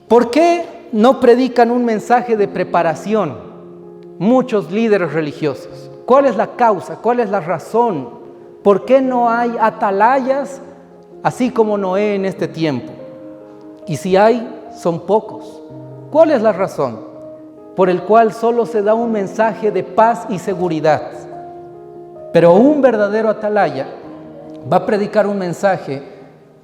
¿Por qué no predican un mensaje de preparación muchos líderes religiosos? ¿Cuál es la causa? ¿Cuál es la razón? ¿Por qué no hay atalayas así como Noé en este tiempo? Y si hay, son pocos. ¿Cuál es la razón por el cual solo se da un mensaje de paz y seguridad? Pero un verdadero atalaya va a predicar un mensaje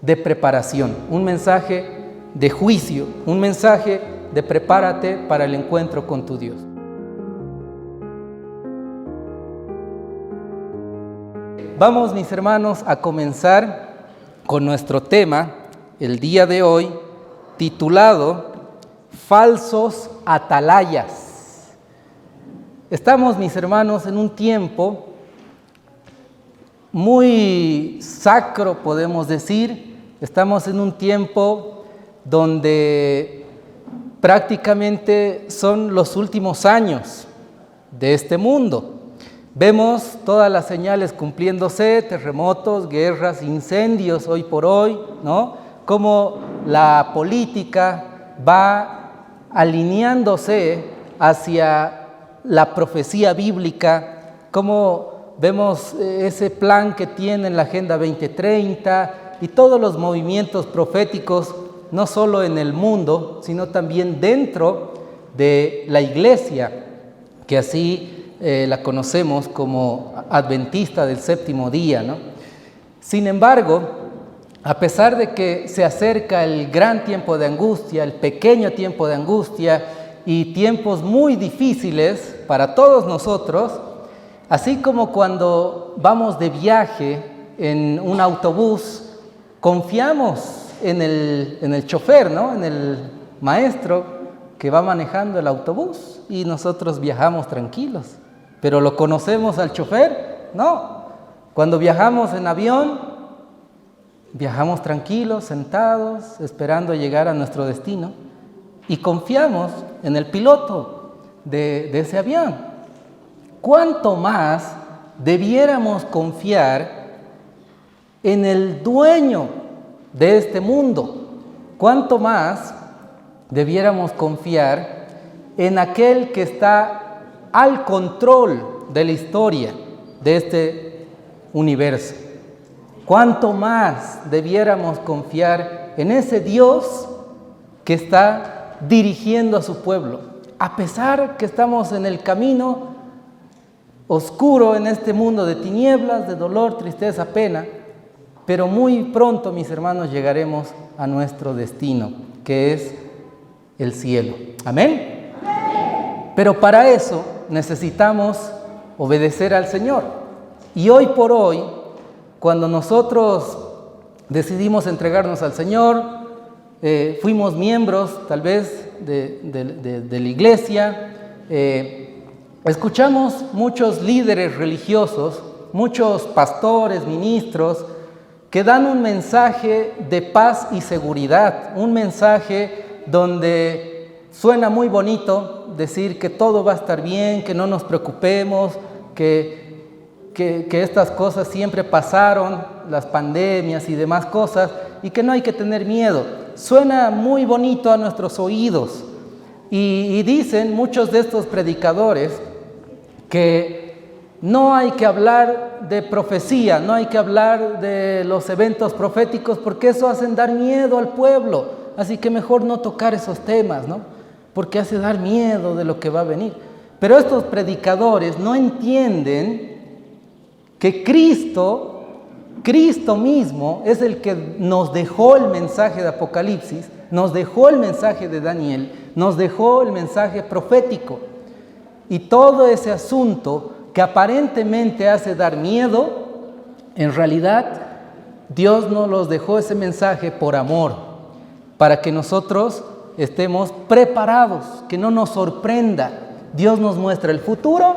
de preparación, un mensaje de juicio, un mensaje de prepárate para el encuentro con tu Dios. Vamos, mis hermanos, a comenzar con nuestro tema el día de hoy, titulado Falsos Atalayas. Estamos, mis hermanos, en un tiempo muy sacro, podemos decir. Estamos en un tiempo donde prácticamente son los últimos años de este mundo. Vemos todas las señales cumpliéndose, terremotos, guerras, incendios hoy por hoy, ¿no? Cómo la política va alineándose hacia la profecía bíblica, cómo vemos ese plan que tiene la Agenda 2030 y todos los movimientos proféticos, no solo en el mundo, sino también dentro de la iglesia, que así la conocemos como adventista del séptimo día, ¿no? Sin embargo, a pesar de que se acerca el gran tiempo de angustia, el pequeño tiempo de angustia y tiempos muy difíciles para todos nosotros, así como cuando vamos de viaje en un autobús, confiamos en el chofer, ¿no? En el maestro que va manejando el autobús y nosotros viajamos tranquilos. ¿Pero lo conocemos al chofer? No. Cuando viajamos en avión, viajamos tranquilos, sentados, esperando llegar a nuestro destino y confiamos en el piloto de ese avión. ¿Cuánto más debiéramos confiar en el dueño de este mundo? ¿Cuánto más debiéramos confiar en aquel que está al control de la historia de este universo? ¿Cuánto más debiéramos confiar en ese Dios que está dirigiendo a su pueblo? A pesar que estamos en el camino oscuro en este mundo de tinieblas, de dolor, tristeza, pena, pero muy pronto, mis hermanos, llegaremos a nuestro destino, que es el cielo. ¿Amén? Pero para eso necesitamos obedecer al Señor. Y hoy por hoy, cuando nosotros decidimos entregarnos al Señor, fuimos miembros tal vez de la iglesia, escuchamos muchos líderes religiosos, muchos pastores, ministros, que dan un mensaje de paz y seguridad, un mensaje donde suena muy bonito decir que todo va a estar bien, que no nos preocupemos, que estas cosas siempre pasaron, las pandemias y demás cosas, y que no hay que tener miedo. Suena muy bonito a nuestros oídos. Y dicen muchos de estos predicadores que no hay que hablar de profecía, no hay que hablar de los eventos proféticos, porque eso hace dar miedo al pueblo. Así que mejor no tocar esos temas, ¿no? Porque hace dar miedo de lo que va a venir. Pero estos predicadores no entienden que Cristo mismo es el que nos dejó el mensaje de Apocalipsis, nos dejó el mensaje de Daniel, nos dejó el mensaje profético. Y todo ese asunto que aparentemente hace dar miedo, en realidad Dios nos los dejó ese mensaje por amor, para que nosotros estemos preparados, que no nos sorprenda. Dios nos muestra el futuro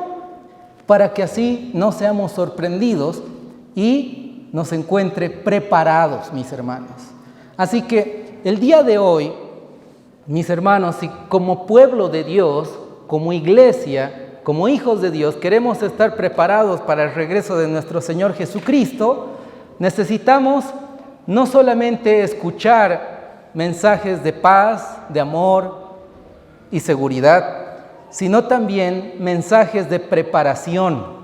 para que así no seamos sorprendidos y nos encuentre preparados, mis hermanos. Así que el día de hoy, mis hermanos, si como pueblo de Dios, como iglesia, como hijos de Dios, queremos estar preparados para el regreso de nuestro Señor Jesucristo, necesitamos no solamente escuchar mensajes de paz, de amor y seguridad, sino también mensajes de preparación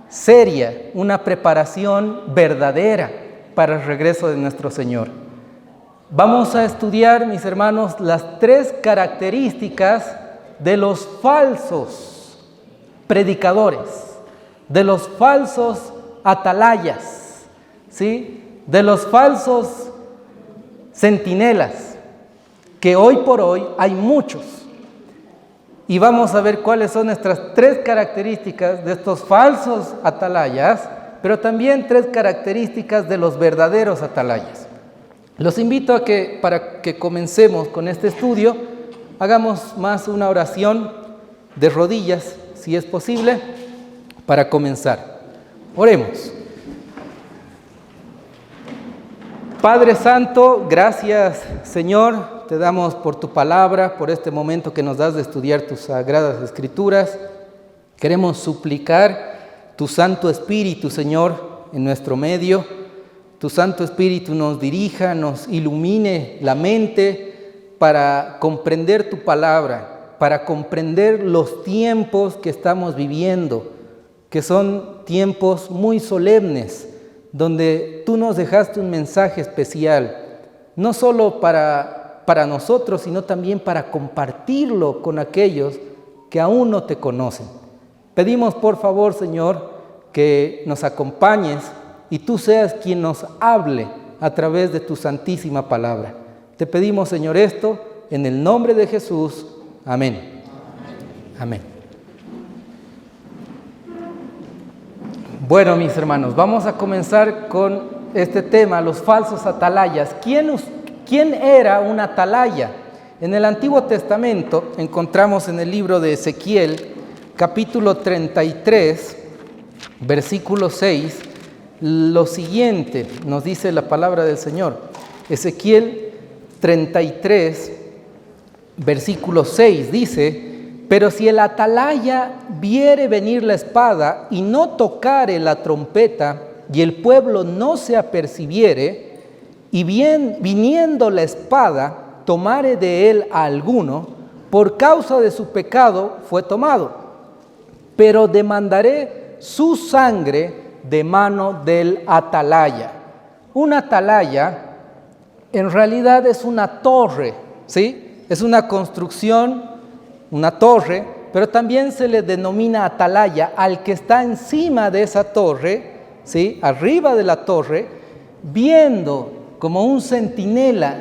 seria, una preparación verdadera para el regreso de nuestro Señor. Vamos a estudiar, mis hermanos, las 3 características de los falsos predicadores, de los falsos atalayas, ¿sí? De los falsos centinelas, que hoy por hoy hay muchos. Y vamos a ver cuáles son nuestras 3 características de estos falsos atalayas, pero también 3 características de los verdaderos atalayas. Los invito a que, para que comencemos con este estudio, hagamos más una oración de rodillas, si es posible, para comenzar. Oremos. Padre Santo, gracias, Señor, te damos por tu palabra, por este momento que nos das de estudiar tus sagradas escrituras. Queremos suplicar tu Santo Espíritu, Señor, en nuestro medio. Tu Santo Espíritu nos dirija, nos ilumine la mente para comprender tu palabra, para comprender los tiempos que estamos viviendo, que son tiempos muy solemnes, donde tú nos dejaste un mensaje especial, no solo para nosotros, sino también para compartirlo con aquellos que aún no te conocen. Pedimos por favor, Señor, que nos acompañes y tú seas quien nos hable a través de tu santísima palabra. Te pedimos, Señor, esto en el nombre de Jesús. Amén. Amén. Bueno, mis hermanos, vamos a comenzar con este tema, los falsos atalayas. ¿Quién era un atalaya? En el Antiguo Testamento encontramos en el libro de Ezequiel, capítulo 33, versículo 6, lo siguiente nos dice la palabra del Señor. Ezequiel 33, versículo 6 dice: pero si el atalaya viere venir la espada y no tocare la trompeta, y el pueblo no se apercibiere, y bien viniendo la espada tomare de él a alguno, por causa de su pecado fue tomado, pero demandaré su sangre de mano del atalaya. Un atalaya en realidad es una torre, ¿sí? Es una construcción, una torre, pero también se le denomina atalaya al que está encima de esa torre, ¿sí? Arriba de la torre, viendo como un centinela,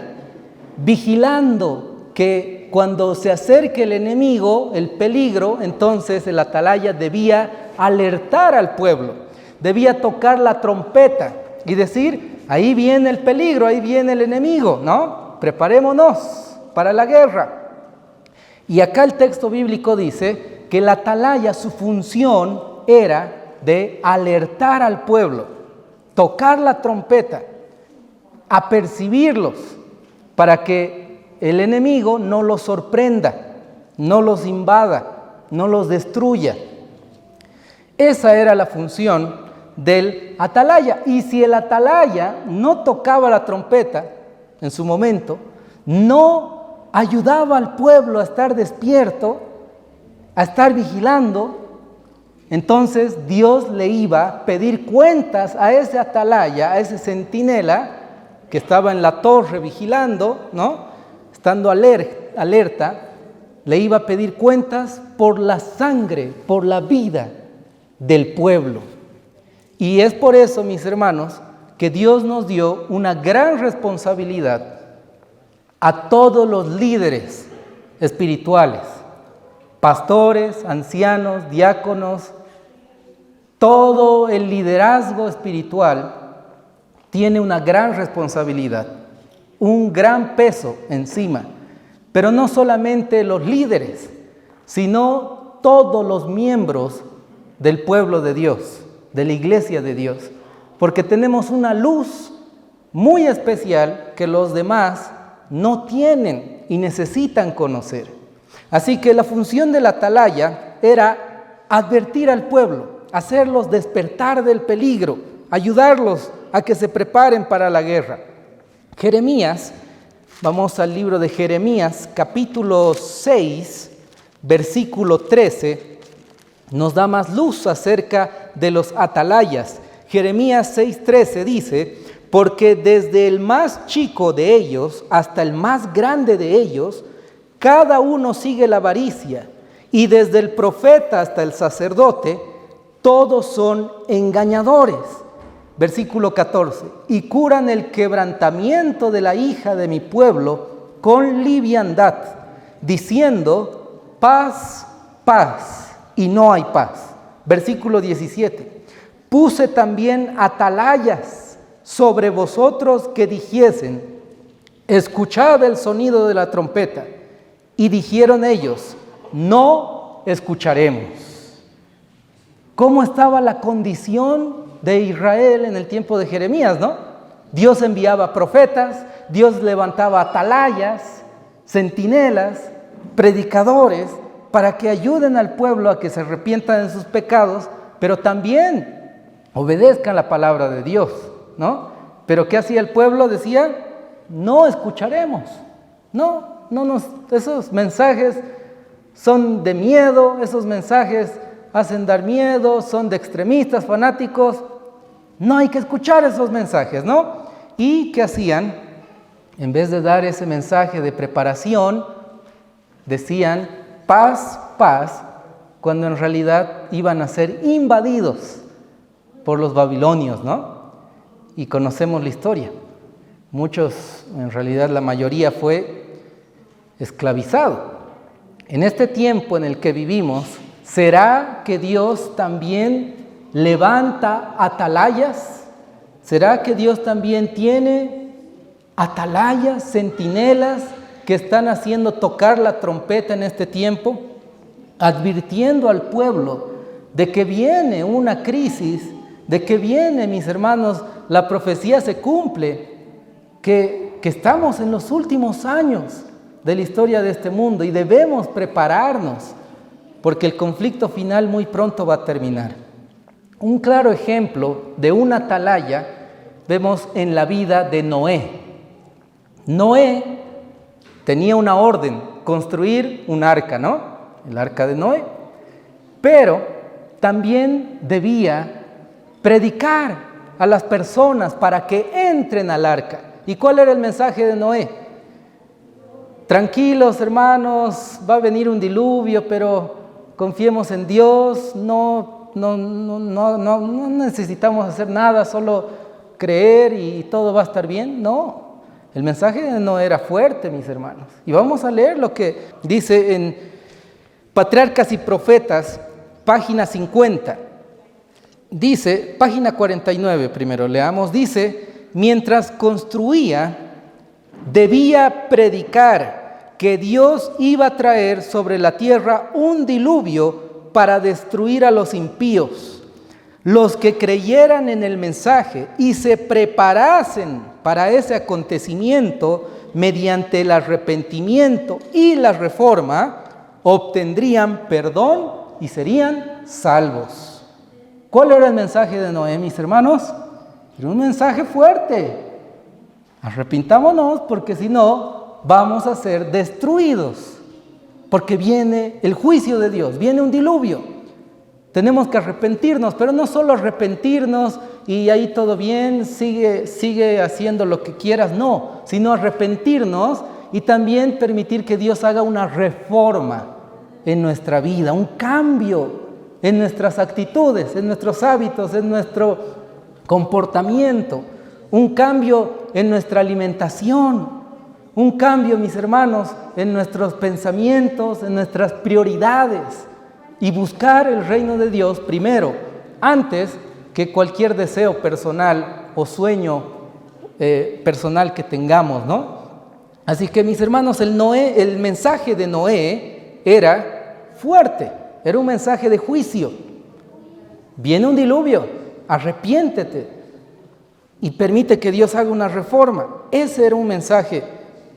vigilando que cuando se acerque el enemigo, el peligro, entonces el atalaya debía alertar al pueblo, debía tocar la trompeta y decir: ahí viene el peligro, ahí viene el enemigo, ¿no? Preparémonos para la guerra. Y acá el texto bíblico dice que el atalaya, su función era de alertar al pueblo, tocar la trompeta, apercibirlos para que el enemigo no los sorprenda, no los invada, no los destruya. Esa era la función del atalaya. Y si el atalaya no tocaba la trompeta en su momento, no ayudaba al pueblo a estar despierto, a estar vigilando, entonces Dios le iba a pedir cuentas a ese atalaya, a ese centinela que estaba en la torre vigilando, ¿no? Estando alerta, le iba a pedir cuentas por la sangre, por la vida del pueblo. Y es por eso, mis hermanos, que Dios nos dio una gran responsabilidad a todos los líderes espirituales, pastores, ancianos, diáconos. Todo el liderazgo espiritual tiene una gran responsabilidad, un gran peso encima, pero no solamente los líderes, sino todos los miembros del pueblo de Dios, de la iglesia de Dios, porque tenemos una luz muy especial que los demás no tienen y necesitan conocer. Así que la función del atalaya era advertir al pueblo, hacerlos despertar del peligro, ayudarlos a que se preparen para la guerra. Jeremías, vamos al libro de Jeremías, capítulo 6, versículo 13, nos da más luz acerca de los atalayas. Jeremías 6:13 dice: porque desde el más chico de ellos hasta el más grande de ellos, cada uno sigue la avaricia, y desde el profeta hasta el sacerdote, todos son engañadores. Versículo 14, y curan el quebrantamiento de la hija de mi pueblo con liviandad, diciendo: paz, paz, y no hay paz. Versículo 17, puse también atalayas sobre vosotros que dijesen: escuchad el sonido de la trompeta. Y dijeron ellos: no escucharemos. ¿Cómo estaba la condición de Israel en el tiempo de Jeremías, no? Dios enviaba profetas, Dios levantaba atalayas, centinelas, predicadores, para que ayuden al pueblo a que se arrepientan de sus pecados, pero también obedezcan la palabra de Dios, ¿no? Pero ¿qué hacía el pueblo? Decía: no escucharemos, esos mensajes son de miedo, esos mensajes hacen dar miedo, son de extremistas, fanáticos, no hay que escuchar esos mensajes, ¿no? ¿Y qué hacían? En vez de dar ese mensaje de preparación, decían: paz, paz, cuando en realidad iban a ser invadidos por los babilonios, ¿no? Y conocemos la historia. Muchos, en realidad la mayoría, fue esclavizado. En este tiempo en el que vivimos, ¿será que Dios también levanta atalayas? ¿Será que Dios también tiene atalayas, centinelas que están haciendo tocar la trompeta en este tiempo, advirtiendo al pueblo de que viene una crisis, de que viene, mis hermanos, la profecía se cumple, que estamos en los últimos años de la historia de este mundo y debemos prepararnos porque el conflicto final muy pronto va a terminar? Un claro ejemplo de una atalaya vemos en la vida de Noé. Noé tenía una orden: construir un arca, ¿no? El arca de Noé. Pero también debía predicar a las personas para que entren al arca. ¿Y cuál era el mensaje de Noé? Tranquilos, hermanos, va a venir un diluvio, pero confiemos en Dios, no necesitamos hacer nada, solo creer y todo va a estar bien. No, el mensaje no era fuerte, mis hermanos. Y vamos a leer lo que dice en Patriarcas y Profetas, página 50. Dice, página 49 primero, leamos, dice: mientras construía, debía predicar que Dios iba a traer sobre la tierra un diluvio para destruir a los impíos. Los que creyeran en el mensaje y se preparasen para ese acontecimiento mediante el arrepentimiento y la reforma, obtendrían perdón y serían salvos. ¿Cuál era el mensaje de Noé, mis hermanos? Era un mensaje fuerte. Arrepintámonos, porque si no, vamos a ser destruidos. Porque viene el juicio de Dios, viene un diluvio. Tenemos que arrepentirnos, pero no solo arrepentirnos y ahí todo bien, sigue haciendo lo que quieras, no, sino arrepentirnos y también permitir que Dios haga una reforma en nuestra vida, un cambio en nuestras actitudes, en nuestros hábitos, en nuestro comportamiento, un cambio en nuestra alimentación, un cambio, mis hermanos, en nuestros pensamientos, en nuestras prioridades, y buscar el reino de Dios primero, antes que cualquier deseo personal o sueño personal que tengamos, ¿no? Así que, mis hermanos, el mensaje de Noé era fuerte, era un mensaje de juicio. Viene un diluvio, arrepiéntete y permite que Dios haga una reforma. Ese era un mensaje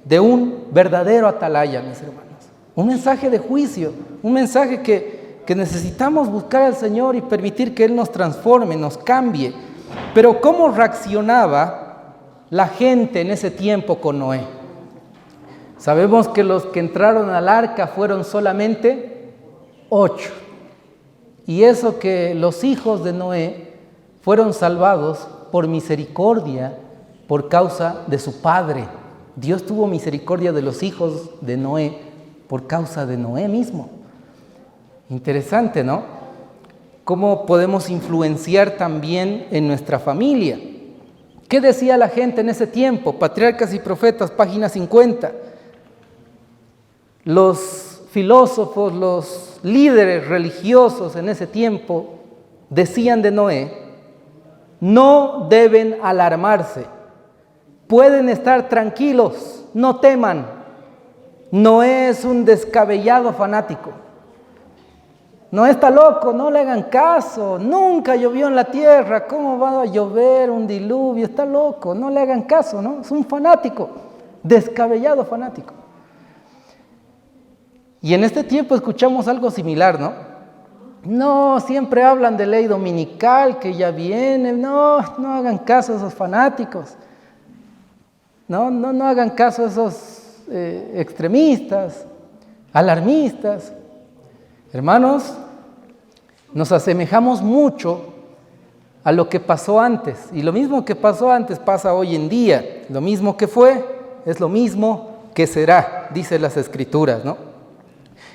de un verdadero atalaya, mis hermanos. Un mensaje de juicio, un mensaje que necesitamos buscar al Señor y permitir que Él nos transforme, nos cambie. Pero ¿cómo reaccionaba la gente en ese tiempo con Noé? Sabemos que los que entraron al arca fueron solamente 8. Y eso que los hijos de Noé fueron salvados por misericordia por causa de su padre. Dios tuvo misericordia de los hijos de Noé por causa de Noé mismo. Interesante, ¿no? Cómo podemos influenciar también en nuestra familia. ¿Qué decía la gente en ese tiempo? Patriarcas y Profetas, página 50. Los filósofos, los líderes religiosos en ese tiempo decían de Noé: no deben alarmarse, pueden estar tranquilos, no teman. Noé es un descabellado fanático. Noé está loco, no le hagan caso, nunca llovió en la tierra, ¿cómo va a llover un diluvio? Está loco, no le hagan caso, ¿no? Es un fanático, descabellado fanático. Y en este tiempo escuchamos algo similar, ¿no? No, siempre hablan de ley dominical, que ya viene, no hagan caso a esos fanáticos, no hagan caso a esos extremistas, alarmistas. Hermanos, nos asemejamos mucho a lo que pasó antes, y lo mismo que pasó antes pasa hoy en día. Lo mismo que fue es lo mismo que será, dicen las Escrituras, ¿no?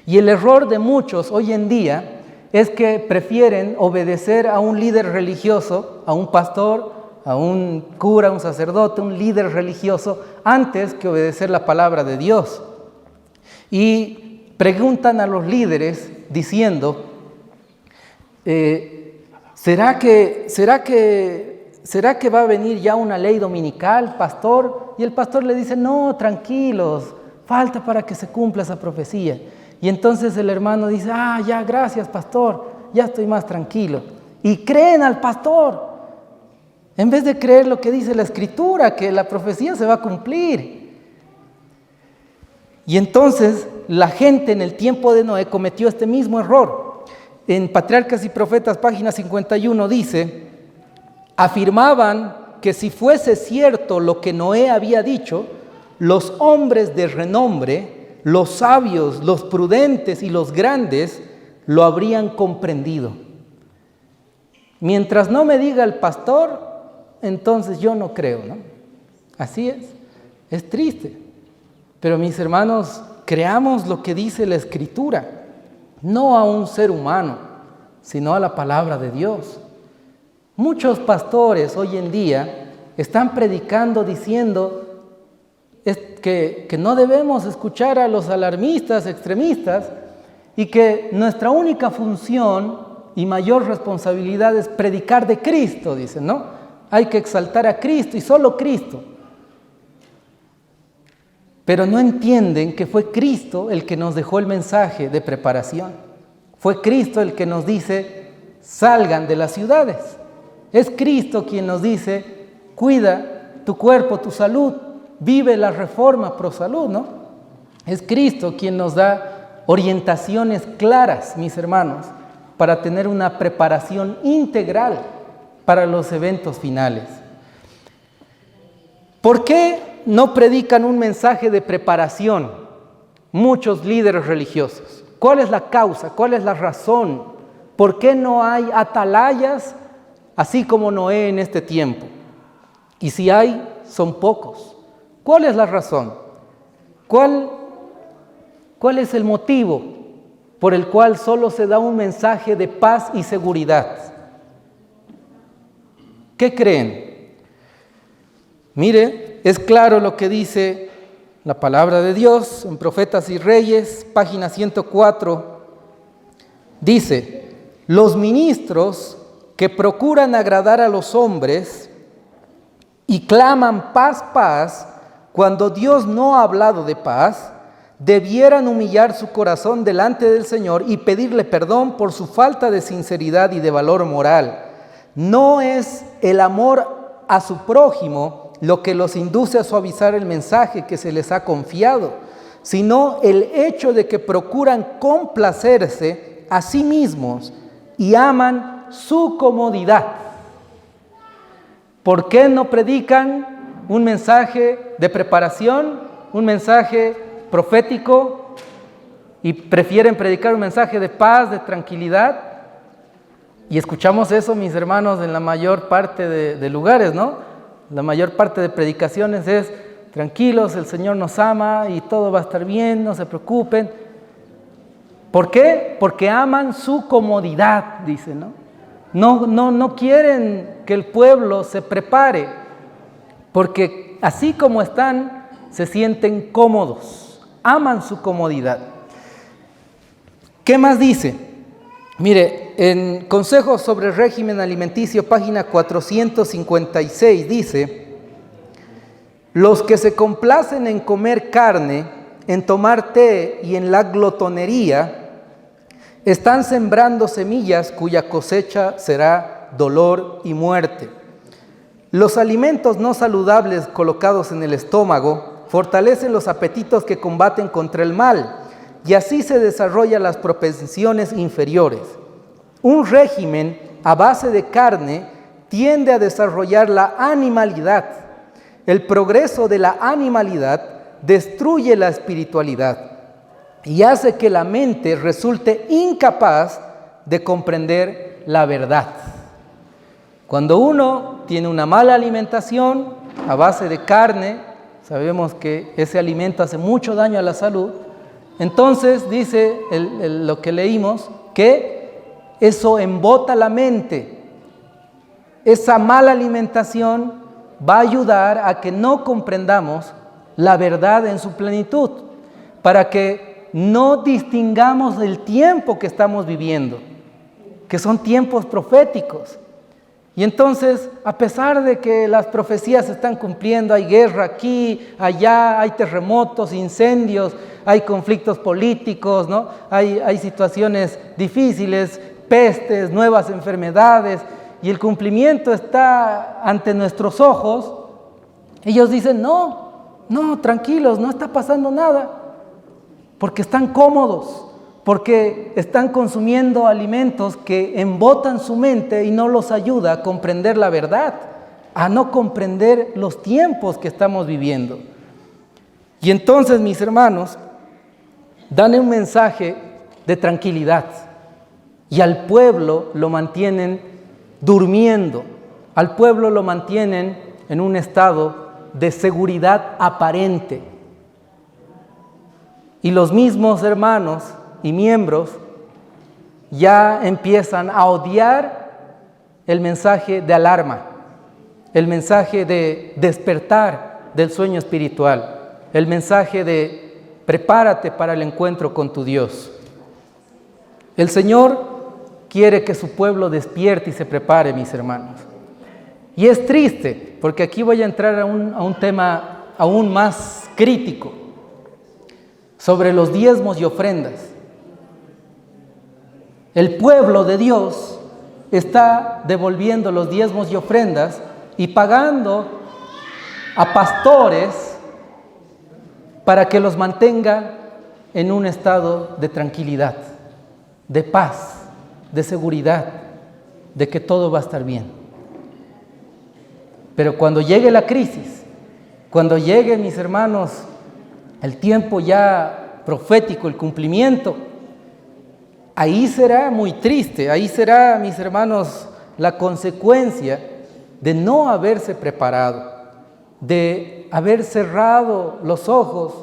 Y el error de muchos hoy en día es que prefieren obedecer a un líder religioso, a un pastor, a un cura, a un sacerdote, un líder religioso, antes que obedecer la palabra de Dios. Y preguntan a los líderes diciendo: ¿será que va a venir ya una ley dominical, pastor? Y el pastor le dice: no, tranquilos, falta para que se cumpla esa profecía. Y entonces el hermano dice: ya, gracias, pastor, ya estoy más tranquilo. Y creen al pastor, en vez de creer lo que dice la Escritura, que la profecía se va a cumplir. Y entonces la gente en el tiempo de Noé cometió este mismo error. En Patriarcas y Profetas, página 51, dice: afirmaban que si fuese cierto lo que Noé había dicho, los hombres de renombre, los sabios, los prudentes y los grandes lo habrían comprendido. Mientras no me diga el pastor, entonces yo no creo, ¿no? Así es triste. Pero mis hermanos, creamos lo que dice la Escritura, no a un ser humano, sino a la palabra de Dios. Muchos pastores hoy en día están predicando diciendo que no debemos escuchar a los alarmistas, extremistas, y que nuestra única función y mayor responsabilidad es predicar de Cristo, dicen, ¿no? Hay que exaltar a Cristo y solo Cristo. Pero no entienden que fue Cristo el que nos dejó el mensaje de preparación. Fue Cristo el que nos dice: salgan de las ciudades. Es Cristo quien nos dice: cuida tu cuerpo, tu salud, vive la reforma pro salud, ¿no? Es Cristo quien nos da orientaciones claras, mis hermanos, para tener una preparación integral para los eventos finales. ¿Por qué no predican un mensaje de preparación muchos líderes religiosos? ¿Cuál es la causa? ¿Cuál es la razón? ¿Por qué no hay atalayas así como Noé en este tiempo? Y si hay, son pocos. ¿Cuál es la razón? ¿Cuál es el motivo por el cual solo se da un mensaje de paz y seguridad? ¿Qué creen? Mire, es claro lo que dice la palabra de Dios en Profetas y Reyes, página 104. Dice: los ministros que procuran agradar a los hombres y claman paz, paz, cuando Dios no ha hablado de paz, debieran humillar su corazón delante del Señor y pedirle perdón por su falta de sinceridad y de valor moral. No es el amor a su prójimo lo que los induce a suavizar el mensaje que se les ha confiado, sino el hecho de que procuran complacerse a sí mismos y aman su comodidad. ¿Por qué no predican un mensaje de preparación, un mensaje profético, y prefieren predicar un mensaje de paz, de tranquilidad. Y escuchamos eso, mis hermanos, en la mayor parte de lugares, ¿no? La mayor parte de predicaciones es: tranquilos, el Señor nos ama y todo va a estar bien, no se preocupen. ¿Por qué? Porque aman su comodidad, dicen, ¿no? No quieren que el pueblo se prepare, porque así como están, se sienten cómodos, aman su comodidad. ¿Qué más dice? Mire, en Consejos sobre Régimen Alimenticio, página 456, dice: los que se complacen en comer carne, en tomar té y en la glotonería, están sembrando semillas cuya cosecha será dolor y muerte. Los alimentos no saludables colocados en el estómago fortalecen los apetitos que combaten contra el mal, y así se desarrollan las propensiones inferiores. Un régimen a base de carne tiende a desarrollar la animalidad. El progreso de la animalidad destruye la espiritualidad y hace que la mente resulte incapaz de comprender la verdad. Cuando uno tiene una mala alimentación a base de carne, sabemos que ese alimento hace mucho daño a la salud. Entonces dice lo que leímos, que eso embota la mente. Esa mala alimentación va a ayudar a que no comprendamos la verdad en su plenitud, para que no distingamos el tiempo que estamos viviendo, que son tiempos proféticos. Y entonces, a pesar de que las profecías se están cumpliendo, hay guerra aquí, allá, hay terremotos, incendios, hay conflictos políticos, ¿no? Hay situaciones difíciles, pestes, nuevas enfermedades, y el cumplimiento está ante nuestros ojos. Ellos dicen: no, tranquilos, no está pasando nada, porque están cómodos, porque están consumiendo alimentos que embotan su mente y no los ayuda a comprender la verdad, a no comprender los tiempos que estamos viviendo. Y entonces, mis hermanos, dan un mensaje de tranquilidad, y al pueblo lo mantienen durmiendo, al pueblo lo mantienen en un estado de seguridad aparente. Y los mismos hermanos y miembros ya empiezan a odiar el mensaje de alarma, el mensaje de despertar del sueño espiritual, el mensaje de prepárate para el encuentro con tu Dios. El Señor quiere que su pueblo despierte y se prepare, mis hermanos. Y es triste, porque aquí voy a entrar a un tema aún más crítico, sobre los diezmos y ofrendas. El pueblo de Dios está devolviendo los diezmos y ofrendas y pagando a pastores para que los mantenga en un estado de tranquilidad, de paz, de seguridad, de que todo va a estar bien. Pero cuando llegue la crisis, cuando llegue, mis hermanos, el tiempo ya profético, el cumplimiento, ahí será muy triste, ahí será, mis hermanos, la consecuencia de no haberse preparado, de haber cerrado los ojos,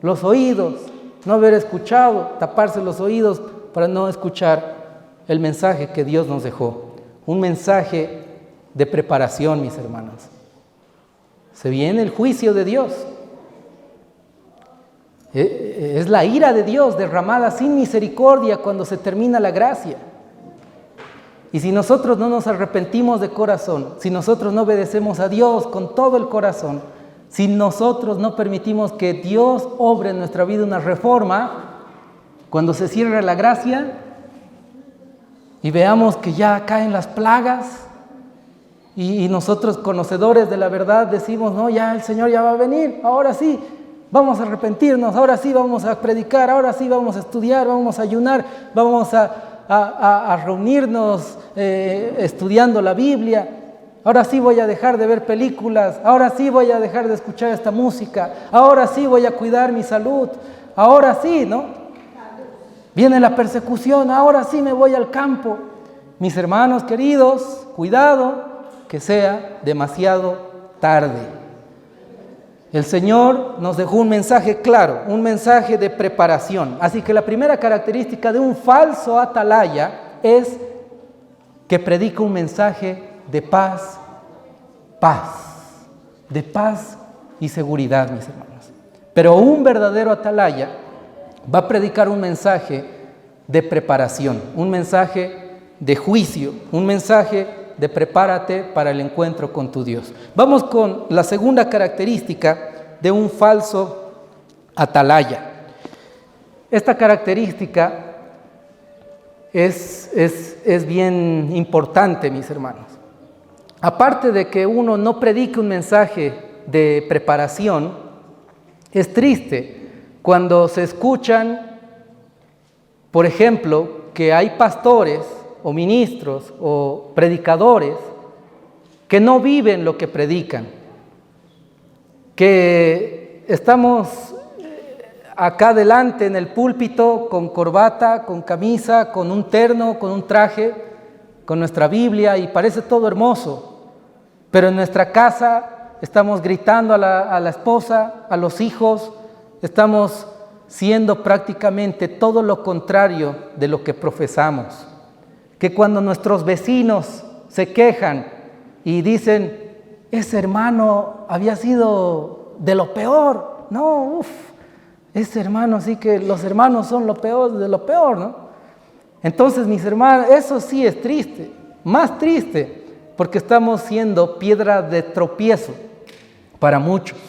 los oídos, no haber escuchado, taparse los oídos para no escuchar el mensaje que Dios nos dejó. Un mensaje de preparación, mis hermanos. Se viene el juicio de Dios. Es la ira de Dios derramada sin misericordia cuando se termina la gracia. Y si nosotros no nos arrepentimos de corazón, si nosotros no obedecemos a Dios con todo el corazón, si nosotros no permitimos que Dios obre en nuestra vida una reforma, cuando se cierre la gracia y veamos que ya caen las plagas y nosotros, conocedores de la verdad, decimos: no, ya el Señor ya va a venir, ahora sí vamos a arrepentirnos, ahora sí vamos a predicar, ahora sí vamos a estudiar, vamos a ayunar, vamos a reunirnos estudiando la Biblia. ahora sí voy a dejar de ver películas, ahora sí voy a dejar de escuchar esta música, ahora sí voy a cuidar mi salud, ahora sí, ¿no? Viene la persecución, ahora sí me voy al campo. Mis hermanos queridos, cuidado que sea demasiado tarde. El Señor nos dejó un mensaje claro, un mensaje de preparación. Así que la primera característica de un falso atalaya es que predica un mensaje de paz, de paz y seguridad, mis hermanos. Pero un verdadero atalaya va a predicar un mensaje de preparación, un mensaje de juicio, un mensaje de prepárate para el encuentro con tu Dios. Vamos con la segunda característica de un falso atalaya. Esta característica es bien importante, mis hermanos. Aparte de que uno no predique un mensaje de preparación, es triste cuando se escuchan, por ejemplo, que hay pastores o ministros o predicadores que no viven lo que predican, que estamos acá delante en el púlpito con corbata, con camisa, con un terno, con un traje, con nuestra Biblia y parece todo hermoso, pero en nuestra casa estamos gritando a la esposa, a los hijos, estamos siendo prácticamente todo lo contrario de lo que profesamos. Que cuando nuestros vecinos se quejan y dicen, ese hermano había sido de lo peor, no, ese hermano, sí que los hermanos son lo peor de lo peor, ¿no? Entonces, mis hermanos, eso sí es triste, más triste, porque estamos siendo piedra de tropiezo para muchos.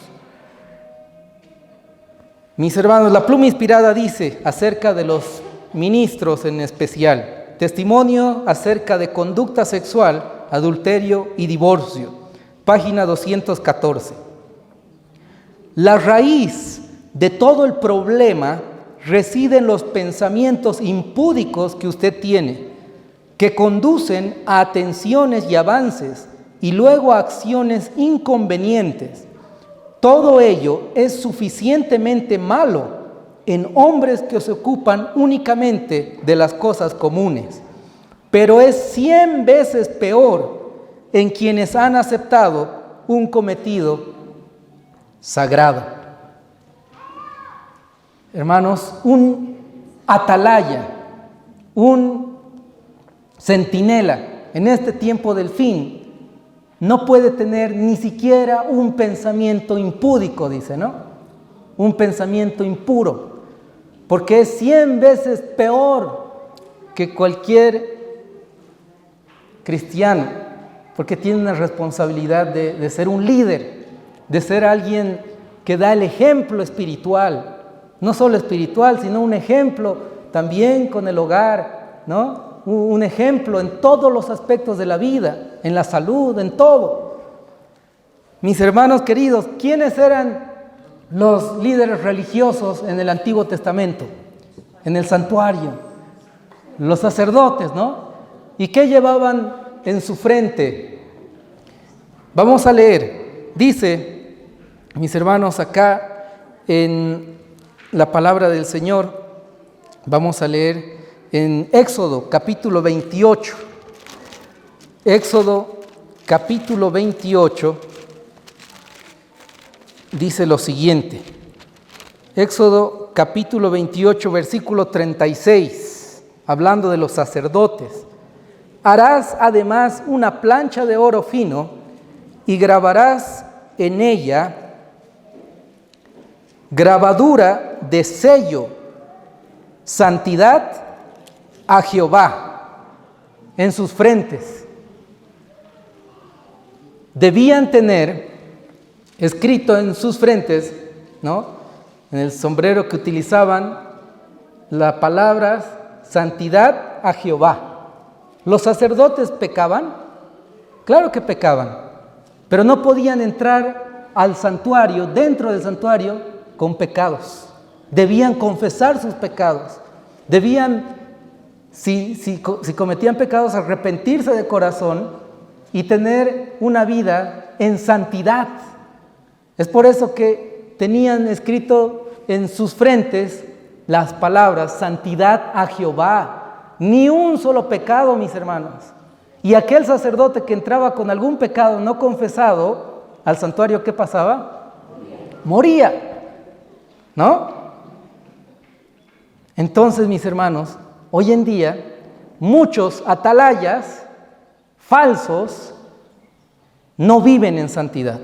Mis hermanos, la pluma inspirada dice acerca de los ministros en especial, testimonio acerca de conducta sexual, adulterio y divorcio, página 214. La raíz de todo el problema reside en los pensamientos impúdicos que usted tiene, que conducen a atenciones y avances y luego a acciones inconvenientes. Todo ello es suficientemente malo en hombres que se ocupan únicamente de las cosas comunes, pero es 100 veces peor en quienes han aceptado un cometido sagrado. Hermanos, un atalaya, un centinela en este tiempo del fin no puede tener ni siquiera un pensamiento impúdico, dice, ¿no? Un pensamiento impuro, porque es 100 veces peor que cualquier cristiano, porque tiene una responsabilidad de ser un líder, de ser alguien que da el ejemplo espiritual, no solo espiritual, sino un ejemplo también con el hogar, ¿no? Un ejemplo en todos los aspectos de la vida, en la salud, en todo. Mis hermanos queridos, ¿quiénes eran los líderes religiosos en el Antiguo Testamento? En el santuario, los sacerdotes, ¿no? ¿Y qué llevaban en su frente? Vamos a leer, dice, mis hermanos, acá en la palabra del Señor, vamos a leer en Éxodo capítulo 28. Éxodo capítulo 28 dice lo siguiente. Éxodo capítulo 28 versículo 36, hablando de los sacerdotes. Harás además una plancha de oro fino y grabarás en ella grabadura de sello, santidad a Jehová, en sus frentes. Debían tener escrito en sus frentes, ¿no?, en el sombrero que utilizaban, las palabras santidad a Jehová. ¿Los sacerdotes pecaban? Claro que pecaban, pero no podían entrar al santuario, dentro del santuario, con pecados. Debían confesar sus pecados. Debían, si cometían pecados, arrepentirse de corazón y tener una vida en santidad. Es por eso que tenían escrito en sus frentes las palabras santidad a Jehová. Ni un solo pecado, mis hermanos. Y aquel sacerdote que entraba con algún pecado no confesado al santuario, ¿qué pasaba? Moría, ¿no? Entonces, mis hermanos, hoy en día muchos atalayas falsos no viven en santidad.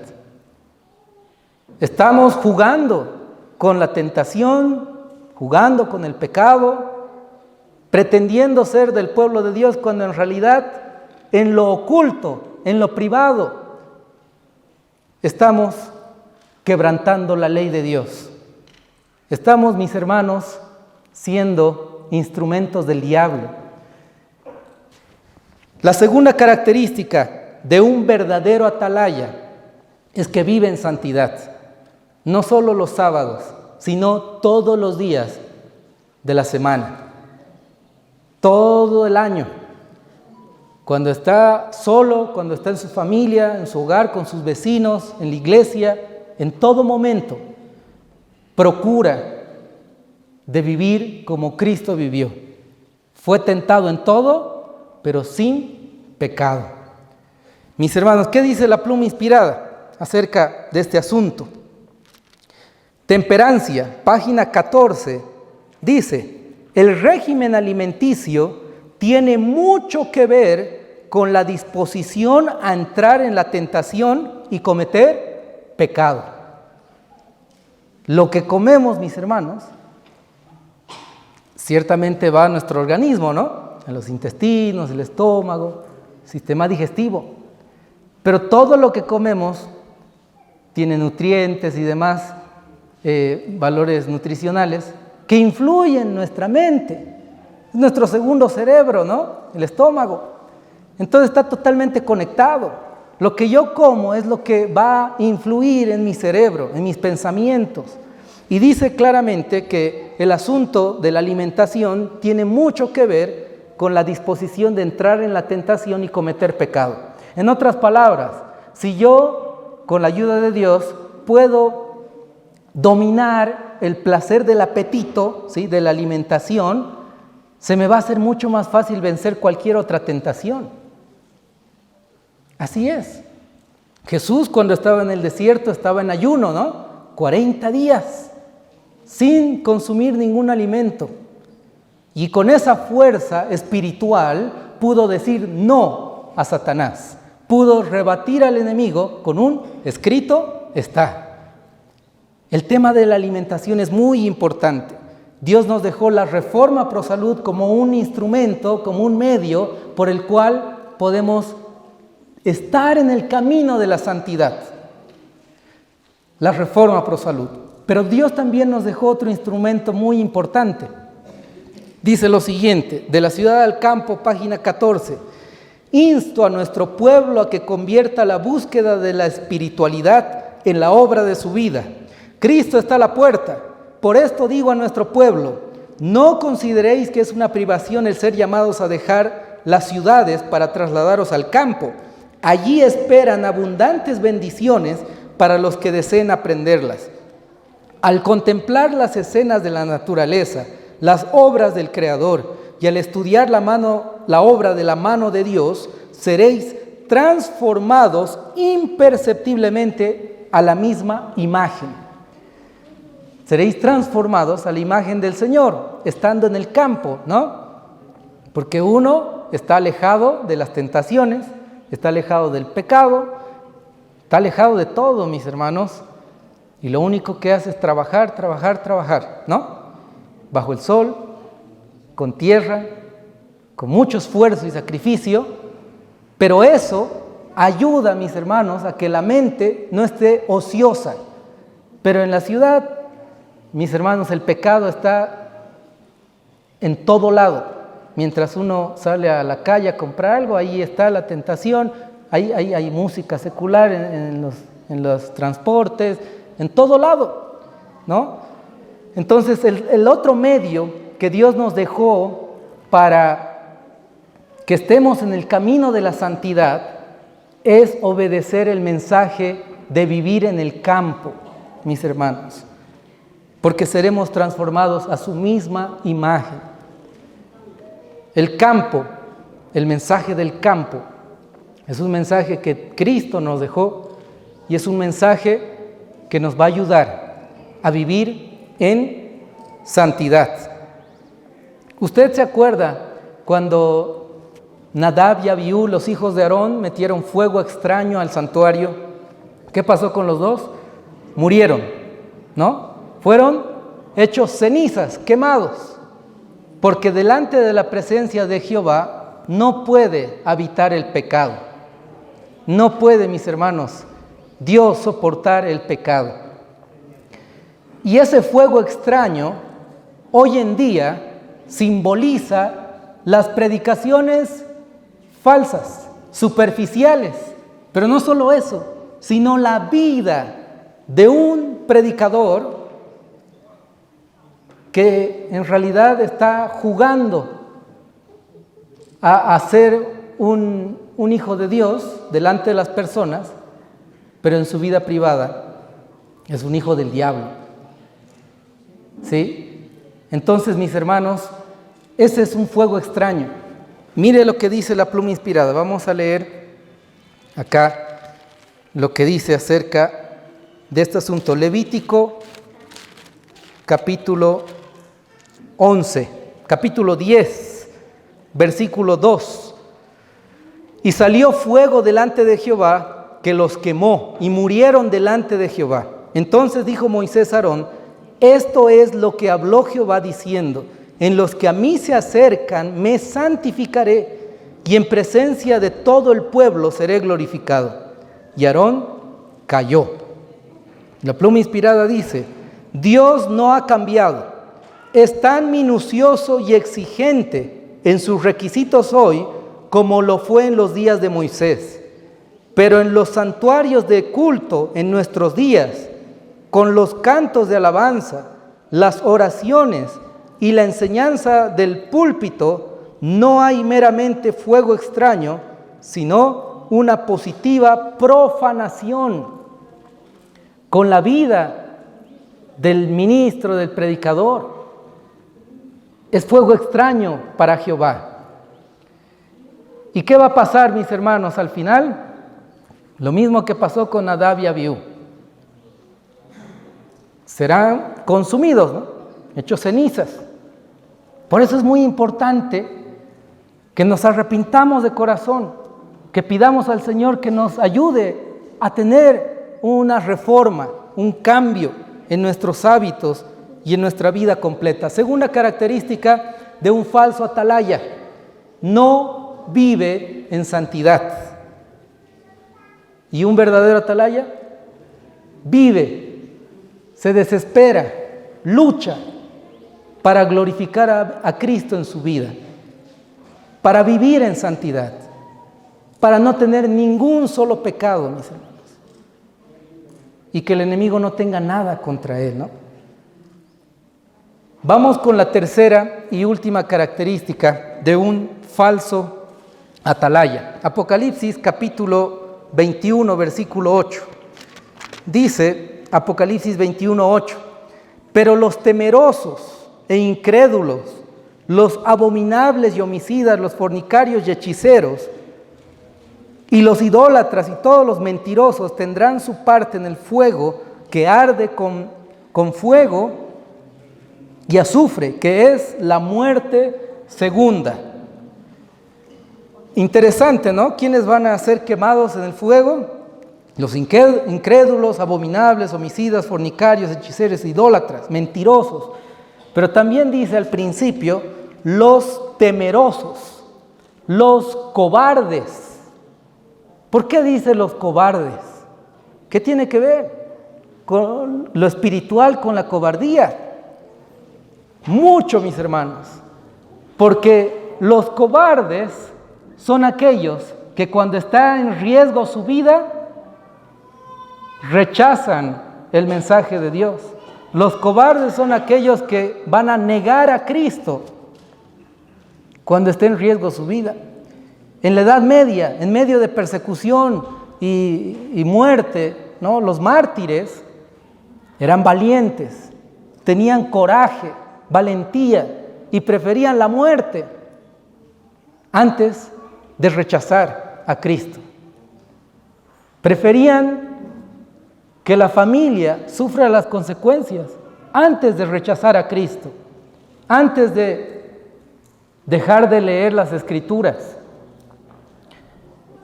Estamos jugando con la tentación, jugando con el pecado, pretendiendo ser del pueblo de Dios, cuando en realidad en lo oculto, en lo privado, estamos quebrantando la ley de Dios. Estamos, mis hermanos, siendo instrumentos del diablo. La segunda característica de un verdadero atalaya es que vive en santidad, no solo los sábados, sino todos los días de la semana, todo el año. Cuando está solo, cuando está en su familia, en su hogar, con sus vecinos, en la iglesia, en todo momento, procura de vivir como Cristo vivió. Fue tentado en todo, pero sin pecado. Mis hermanos, ¿qué dice la pluma inspirada acerca de este asunto? Temperancia, página 14, dice: el régimen alimenticio tiene mucho que ver con la disposición a entrar en la tentación y cometer pecado. Lo que comemos, mis hermanos, ciertamente va a nuestro organismo, ¿no? A los intestinos, el estómago, sistema digestivo. Pero todo lo que comemos tiene nutrientes y demás valores nutricionales que influyen en nuestra mente. Es nuestro segundo cerebro, ¿no? El estómago. Entonces está totalmente conectado. Lo que yo como es lo que va a influir en mi cerebro, en mis pensamientos. Y dice claramente que el asunto de la alimentación tiene mucho que ver con la disposición de entrar en la tentación y cometer pecado. En otras palabras, si yo, con la ayuda de Dios, puedo dominar el placer del apetito, ¿sí?, de la alimentación, se me va a hacer mucho más fácil vencer cualquier otra tentación. Así es. Jesús, cuando estaba en el desierto, estaba en ayuno, ¿no? 40 días, sin consumir ningún alimento. Y con esa fuerza espiritual pudo decir no a Satanás. Pudo rebatir al enemigo con un escrito está. El tema de la alimentación es muy importante. Dios nos dejó la Reforma Pro Salud como un instrumento, como un medio por el cual podemos estar en el camino de la santidad. La Reforma Pro Salud. Pero Dios también nos dejó otro instrumento muy importante. Dice lo siguiente, de la Ciudad al Campo, página 14. Insto a nuestro pueblo a que convierta la búsqueda de la espiritualidad en la obra de su vida. Cristo está a la puerta. Por esto digo a nuestro pueblo, no consideréis que es una privación el ser llamados a dejar las ciudades para trasladaros al campo. Allí esperan abundantes bendiciones para los que deseen aprenderlas. Al contemplar las escenas de la naturaleza, las obras del Creador, y al estudiar la obra de la mano de Dios, seréis transformados imperceptiblemente a la misma imagen. Seréis transformados a la imagen del Señor, estando en el campo, ¿no? Porque uno está alejado de las tentaciones, está alejado del pecado, está alejado de todo, mis hermanos, y lo único que hace es trabajar, ¿no? Bajo el sol, con tierra, con mucho esfuerzo y sacrificio, pero eso ayuda, mis hermanos, a que la mente no esté ociosa. Pero en la ciudad, mis hermanos, el pecado está en todo lado. Mientras uno sale a la calle a comprar algo, ahí está la tentación, hay música secular en los transportes, en todo lado, ¿no? Entonces, el otro medio que Dios nos dejó para que estemos en el camino de la santidad es obedecer el mensaje de vivir en el campo, mis hermanos, porque seremos transformados a su misma imagen. El campo, el mensaje del campo, es un mensaje que Cristo nos dejó y es un mensaje que nos va a ayudar a vivir en santidad. ¿Usted se acuerda cuando Nadab y Abiú, los hijos de Aarón, metieron fuego extraño al santuario? ¿Qué pasó con los dos? Murieron, ¿no? Fueron hechos cenizas, quemados, porque delante de la presencia de Jehová no puede habitar el pecado. No puede, mis hermanos, Dios soportar el pecado. Y ese fuego extraño hoy en día simboliza las predicaciones falsas, superficiales, pero no solo eso, sino la vida de un predicador que en realidad está jugando a ser un hijo de Dios delante de las personas, pero en su vida privada es un hijo del diablo. ¿Sí? Entonces, mis hermanos, ese es un fuego extraño. Mire lo que dice la pluma inspirada. Vamos a leer acá lo que dice acerca de este asunto. Levítico capítulo 11, capítulo 10, versículo 2. Y salió fuego delante de Jehová, que los quemó, y murieron delante de Jehová. Entonces dijo Moisés a Aarón: esto es lo que habló Jehová diciendo: en los que a mí se acercan me santificaré, y en presencia de todo el pueblo seré glorificado. Y Aarón cayó. La pluma inspirada dice: Dios no ha cambiado, es tan minucioso y exigente en sus requisitos hoy como lo fue en los días de Moisés. Pero en los santuarios de culto en nuestros días, con los cantos de alabanza, las oraciones y la enseñanza del púlpito, no hay meramente fuego extraño, sino una positiva profanación. Con la vida del ministro, del predicador, es fuego extraño para Jehová. ¿Y qué va a pasar, mis hermanos, al final? Lo mismo que pasó con Nadab y Abiú. Serán consumidos, ¿no? Hechos cenizas. Por eso es muy importante que nos arrepintamos de corazón, que pidamos al Señor que nos ayude a tener una reforma, un cambio en nuestros hábitos y en nuestra vida completa. Segunda característica de un falso atalaya: no vive en santidad. Y un verdadero atalaya vive, se desespera, lucha para glorificar a Cristo en su vida, para vivir en santidad, para no tener ningún solo pecado, mis hermanos, y que el enemigo no tenga nada contra él, ¿no? Vamos con la tercera y última característica de un falso atalaya. Apocalipsis capítulo 21, versículo 8. Dice Apocalipsis 21, 8: pero los temerosos e incrédulos, los abominables y homicidas, los fornicarios y hechiceros, y los idólatras y todos los mentirosos tendrán su parte en el fuego que arde con fuego y azufre, que es la muerte segunda. Interesante, ¿no? ¿Quiénes van a ser quemados en el fuego? Los incrédulos, abominables, homicidas, fornicarios, hechiceros, idólatras, mentirosos. Pero también dice al principio, los temerosos, los cobardes. ¿Por qué dice los cobardes? ¿Qué tiene que ver con lo espiritual, con la cobardía? Mucho, mis hermanos, porque los cobardes son aquellos que cuando está en riesgo su vida, rechazan el mensaje de Dios. Los cobardes son aquellos que van a negar a Cristo cuando esté en riesgo su vida. En la Edad Media, en medio de persecución, y muerte, ¿no? Los mártires eran valientes, tenían coraje, valentía y preferían la muerte antes de rechazar a Cristo. Preferían que la familia sufra las consecuencias antes de rechazar a Cristo, antes de dejar de leer las Escrituras.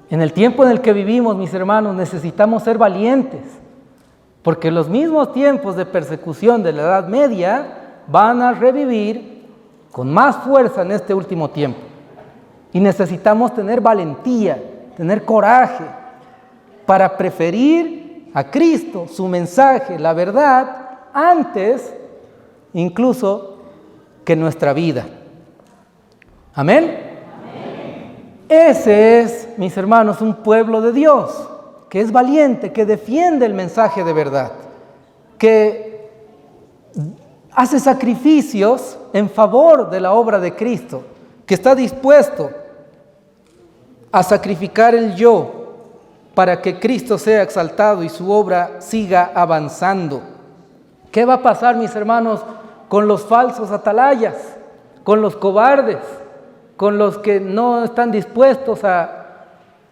En el tiempo en el que vivimos, mis hermanos, necesitamos ser valientes, porque los mismos tiempos de persecución de la Edad Media van a revivir con más fuerza en este último tiempo. Y necesitamos tener valentía, tener coraje, para preferir a Cristo, su mensaje, la verdad, antes incluso que nuestra vida. ¿Amén? Ese es, mis hermanos, un pueblo de Dios, que es valiente, que defiende el mensaje de verdad, que hace sacrificios en favor de la obra de Cristo, que está dispuesto a sacrificar el yo para que Cristo sea exaltado y su obra siga avanzando. ¿Qué va a pasar, mis hermanos, con los falsos atalayas, con los cobardes, con los que no están dispuestos a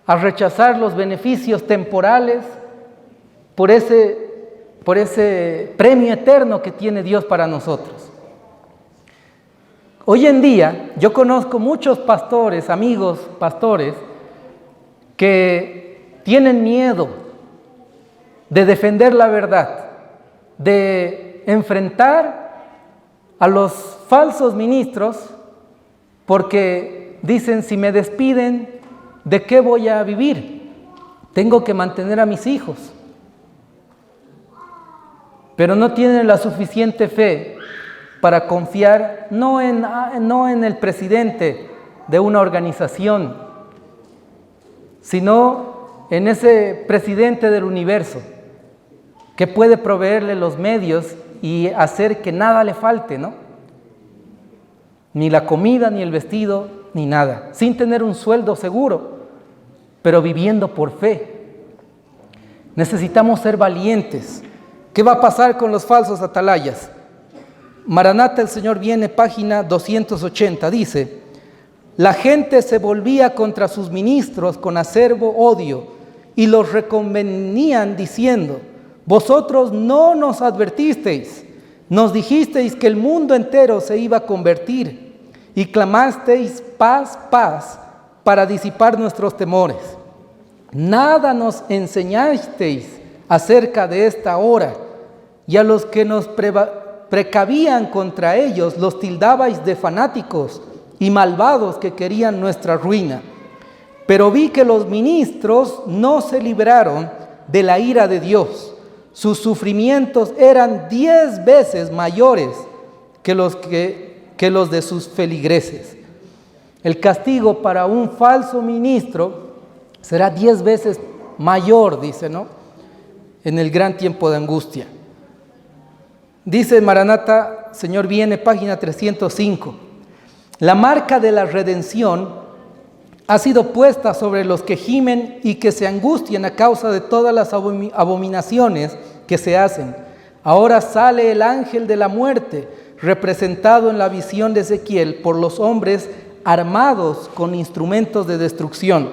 rechazar los beneficios temporales por ese premio eterno que tiene Dios para nosotros? Hoy en día yo conozco muchos pastores, amigos pastores, que tienen miedo de defender la verdad, de enfrentar a los falsos ministros, porque dicen, si me despiden, ¿de qué voy a vivir? Tengo que mantener a mis hijos. Pero no tienen la suficiente fe para confiar no en el presidente de una organización, sino en ese presidente del universo, que puede proveerle los medios y hacer que nada le falte, ¿no? Ni la comida, ni el vestido, ni nada, sin tener un sueldo seguro, pero viviendo por fe. Necesitamos ser valientes. ¿Qué va a pasar con los falsos atalayas? Maranata, el Señor viene, página 280, dice: la gente se volvía contra sus ministros con acerbo odio y los reconvenían diciendo: vosotros no nos advertisteis, nos dijisteis que el mundo entero se iba a convertir y clamasteis paz, paz, para disipar nuestros temores. Nada nos enseñasteis acerca de esta hora, y a los que nos precavían contra ellos los tildabais de fanáticos y malvados que querían nuestra ruina. Pero vi que los ministros no se libraron de la ira de Dios. Sus sufrimientos eran 10 veces mayores que los de sus feligreses. El castigo para un falso ministro será 10 veces mayor, dice, ¿no? En el gran tiempo de angustia. Dice Maranata, Señor viene, página 305. La marca de la redención ha sido puesta sobre los que gimen y que se angustian a causa de todas las abominaciones que se hacen. Ahora sale el ángel de la muerte, representado en la visión de Ezequiel por los hombres armados con instrumentos de destrucción,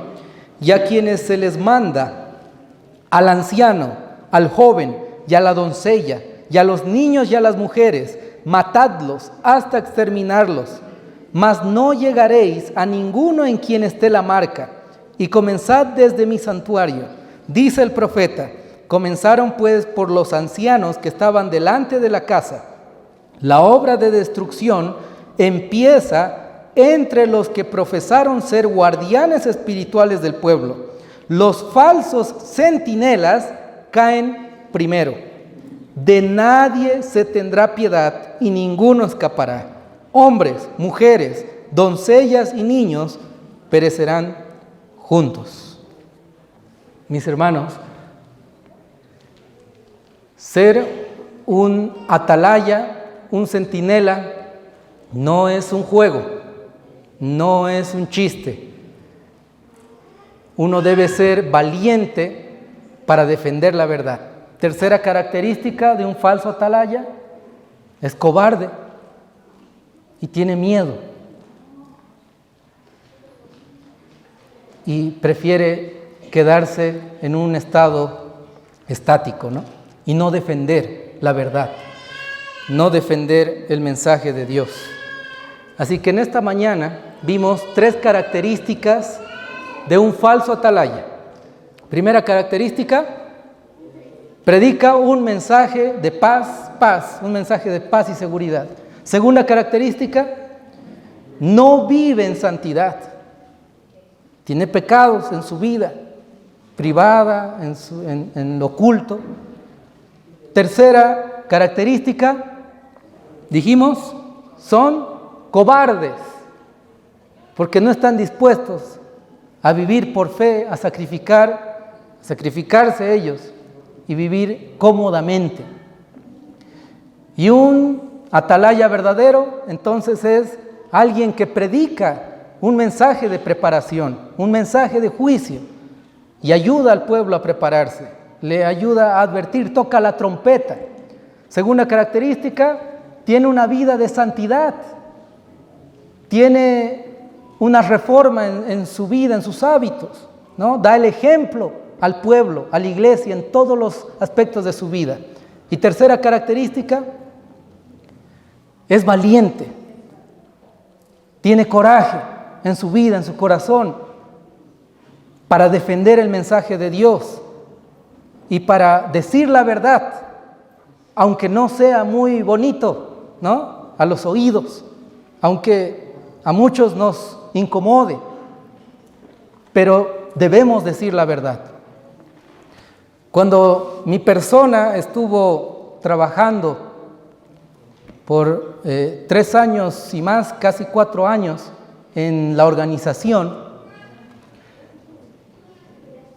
y a quienes se les manda, al anciano, al joven y a la doncella, y a los niños y a las mujeres, matadlos hasta exterminarlos. Mas no llegaréis a ninguno en quien esté la marca, y comenzad desde mi santuario. Dice el profeta: comenzaron pues por los ancianos que estaban delante de la casa. La obra de destrucción empieza entre los que profesaron ser guardianes espirituales del pueblo. Los falsos centinelas caen primero. De nadie se tendrá piedad y ninguno escapará. Hombres, mujeres, doncellas y niños perecerán juntos. Mis hermanos, ser un atalaya, un centinela, no es un juego, no es un chiste. uno debe ser valiente para defender la verdad. Tercera característica de un falso atalaya: es cobarde y tiene miedo. Y prefiere quedarse en un estado estático, ¿no? Y no defender la verdad, no defender el mensaje de Dios. Así que en esta mañana vimos 3 características de un falso atalaya. Primera característica: predica un mensaje de paz, un mensaje de paz y seguridad. Segunda característica: no vive en santidad. Tiene pecados en su vida privada, en lo oculto. Tercera característica, dijimos, son cobardes, porque no están dispuestos a vivir por fe, a sacrificarse ellos y vivir cómodamente. Y un atalaya verdadero, entonces, es alguien que predica un mensaje de preparación, un mensaje de juicio, y ayuda al pueblo a prepararse, le ayuda a advertir, toca la trompeta. Segunda característica, tiene una vida de santidad, tiene una reforma en su vida, en sus hábitos, ¿no? Da el ejemplo al pueblo, a la iglesia, en todos los aspectos de su vida. Y tercera característica, es valiente, tiene coraje en su vida, en su corazón, para defender el mensaje de Dios y para decir la verdad, aunque no sea muy bonito, ¿no?, a los oídos, aunque a muchos nos incomode, pero debemos decir la verdad. Cuando mi persona estuvo trabajando por 3 años y más, casi 4 años, en la organización,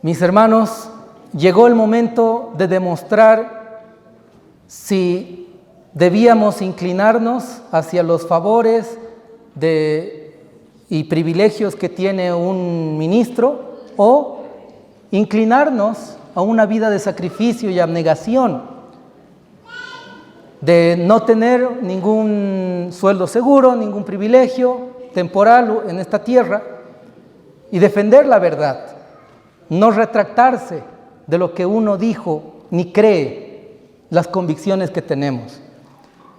mis hermanos, llegó el momento de demostrar si debíamos inclinarnos hacia los favores y privilegios que tiene un ministro, o inclinarnos a una vida de sacrificio y abnegación, de no tener ningún sueldo seguro, ningún privilegio temporal en esta tierra, y defender la verdad, no retractarse de lo que uno dijo ni cree, las convicciones que tenemos.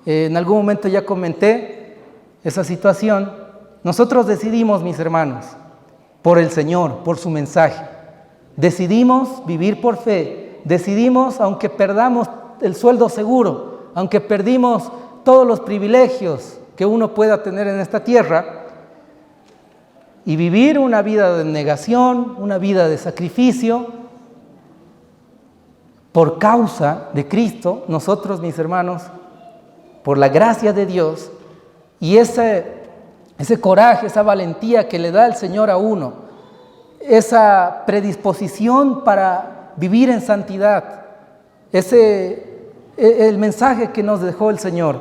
En algún momento ya comenté esa situación. Nosotros decidimos, mis hermanos, por el Señor, por su mensaje. Decidimos vivir por fe, decidimos, aunque perdamos el sueldo seguro, aunque perdimos todos los privilegios que uno pueda tener en esta tierra, y vivir una vida de negación, una vida de sacrificio, por causa de Cristo. Nosotros, mis hermanos, por la gracia de Dios, y ese coraje, esa valentía que le da el Señor a uno, esa predisposición para vivir en santidad, el mensaje que nos dejó el Señor.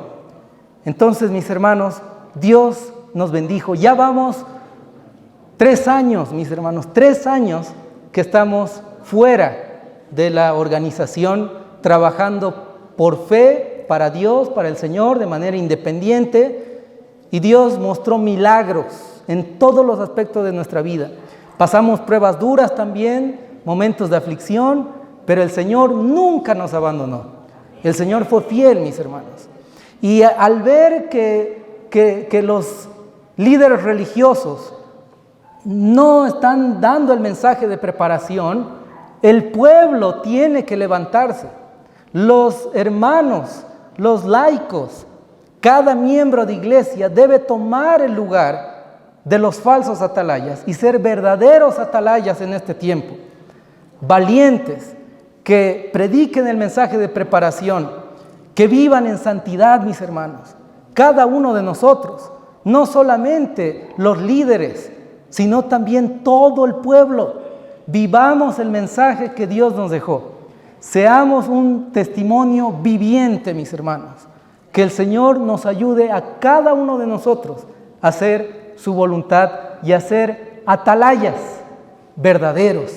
Entonces, mis hermanos, Dios nos bendijo. Ya vamos 3 años, mis hermanos, 3 años que estamos fuera de la organización, trabajando por fe, para Dios, para el Señor, de manera independiente, y Dios mostró milagros en todos los aspectos de nuestra vida. Pasamos pruebas duras también, momentos de aflicción, pero el Señor nunca nos abandonó. El Señor fue fiel, mis hermanos. Y al ver que los líderes religiosos no están dando el mensaje de preparación, el pueblo tiene que levantarse. Los hermanos, los laicos, cada miembro de iglesia debe tomar el lugar de los falsos atalayas y ser verdaderos atalayas en este tiempo. Valientes, que prediquen el mensaje de preparación, que vivan en santidad, mis hermanos. Cada uno de nosotros, no solamente los líderes, sino también todo el pueblo. Vivamos el mensaje que Dios nos dejó. Seamos un testimonio viviente, mis hermanos. Que el Señor nos ayude a cada uno de nosotros a hacer su voluntad y a ser atalayas verdaderos,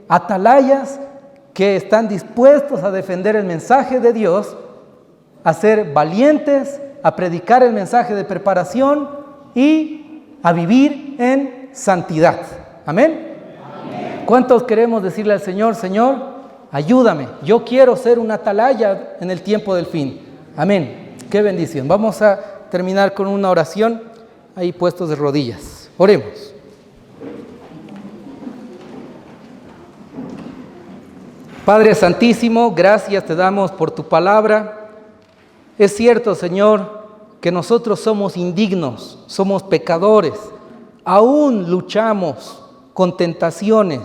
atalayas que están dispuestos a defender el mensaje de Dios, a ser valientes, a predicar el mensaje de preparación y a vivir en santidad. Amén. Amén. ¿Cuántos queremos decirle al Señor, Señor, ayúdame, yo quiero ser una atalaya en el tiempo del fin? Amén. Qué bendición. Vamos a terminar con una oración ahí puestos de rodillas. Oremos. Padre Santísimo, gracias te damos por tu palabra. Es cierto, Señor, que nosotros somos indignos, somos pecadores, aún luchamos con tentaciones,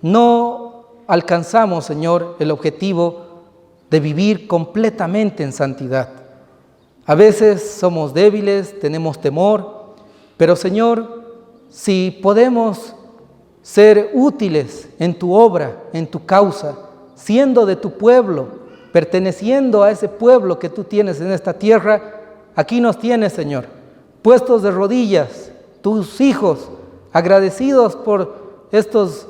no alcanzamos, Señor, el objetivo de vivir completamente en santidad. A veces somos débiles, tenemos temor, pero Señor, si podemos ser útiles en tu obra, en tu causa, siendo de tu pueblo, perteneciendo a ese pueblo que tú tienes en esta tierra, aquí nos tienes, Señor, puestos de rodillas, tus hijos, agradecidos por estos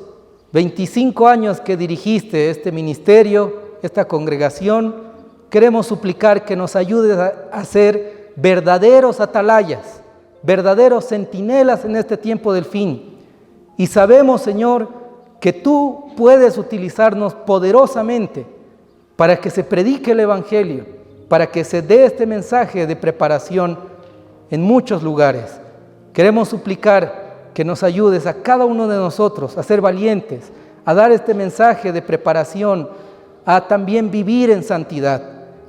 25 años que dirigiste este ministerio, esta congregación. Queremos suplicar que nos ayudes a ser verdaderos atalayas, verdaderos centinelas en este tiempo del fin. Y sabemos, Señor, que tú puedes utilizarnos poderosamente para que se predique el Evangelio, para que se dé este mensaje de preparación en muchos lugares. Queremos suplicar que nos ayudes a cada uno de nosotros a ser valientes, a dar este mensaje de preparación, a también vivir en santidad.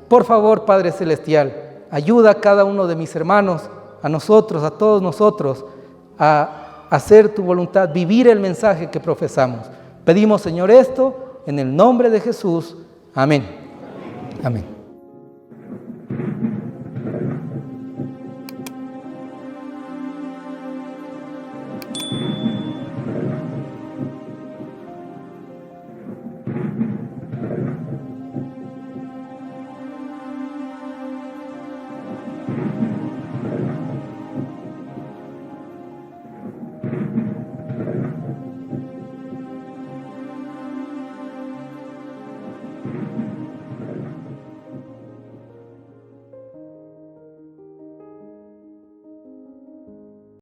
Por favor, Padre Celestial, ayuda a cada uno de mis hermanos, a nosotros, a todos nosotros, a hacer tu voluntad, vivir el mensaje que profesamos. Pedimos, Señor, esto en el nombre de Jesús. Amén. Amén.